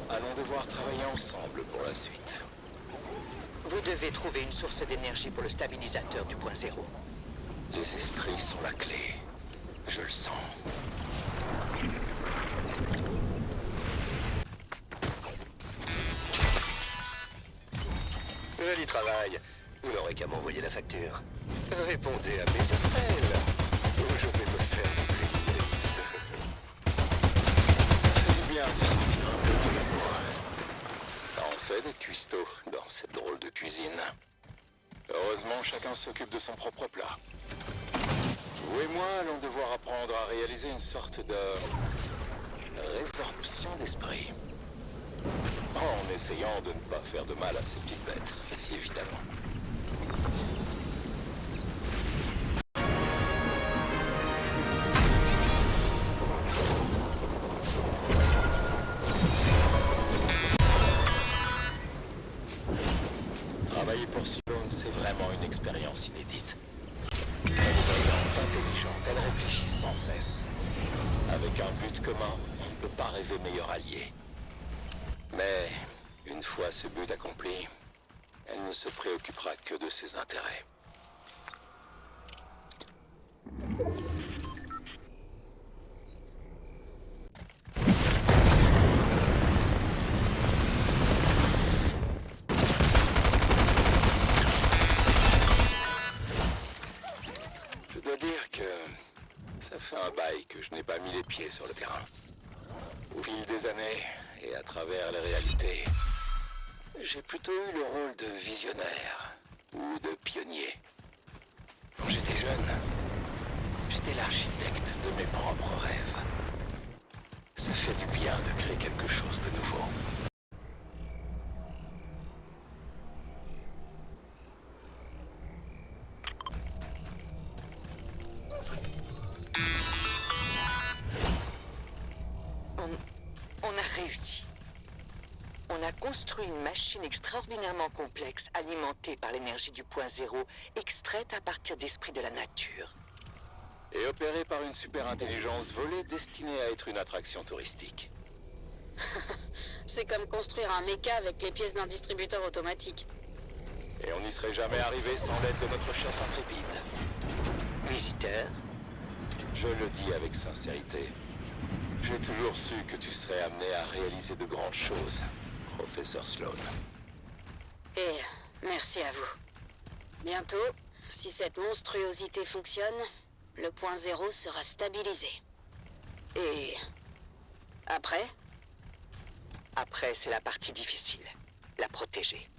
allons devoir travailler ensemble pour la suite. Vous devez trouver une source d'énergie pour le stabilisateur du point zéro. Les esprits sont la clé. Je le sens. Joli travail. Vous n'aurez qu'à m'envoyer la facture. Répondez à mes appels. Ou je vais me faire une bise. Ça fait du bien de sentir un peu de l'amour. Ça en fait des cuistots dans cette drôle de cuisine. Heureusement, chacun s'occupe de son propre plat. Vous et moi allons devoir apprendre à réaliser une sorte de résorption d'esprit. En essayant de ne pas faire de mal à ces petites bêtes, évidemment. Travailler pour Sloan, c'est vraiment une expérience inédite. Elle est brillante, intelligente, elle réfléchit sans cesse. Avec un but commun, on ne peut pas rêver meilleur allié. Mais, une fois ce but accompli, elle ne se préoccupera que de ses intérêts. Je dois dire que ça fait un bail que je n'ai pas mis les pieds sur le terrain. Au fil des années, et à travers les réalités, j'ai plutôt eu le rôle de visionnaire ou de pionnier. Quand j'étais jeune, j'étais l'architecte de mes propres rêves. Ça fait du bien de créer quelque chose de nouveau. On a réussi. On a construit une machine extraordinairement complexe, alimentée par l'énergie du point zéro, extraite à partir d'esprits de la nature. Et opérée par une super intelligence volée destinée à être une attraction touristique. C'est comme construire un méca avec les pièces d'un distributeur automatique. Et on n'y serait jamais arrivé sans l'aide de notre chef intrépide. Visiteur, Je le dis avec sincérité. J'ai toujours su que tu serais amené à réaliser de grandes choses, professeur Sloan. Et merci à vous. Bientôt, si cette monstruosité fonctionne, le point zéro sera stabilisé. Et après? après c'est la partie difficile, la protéger.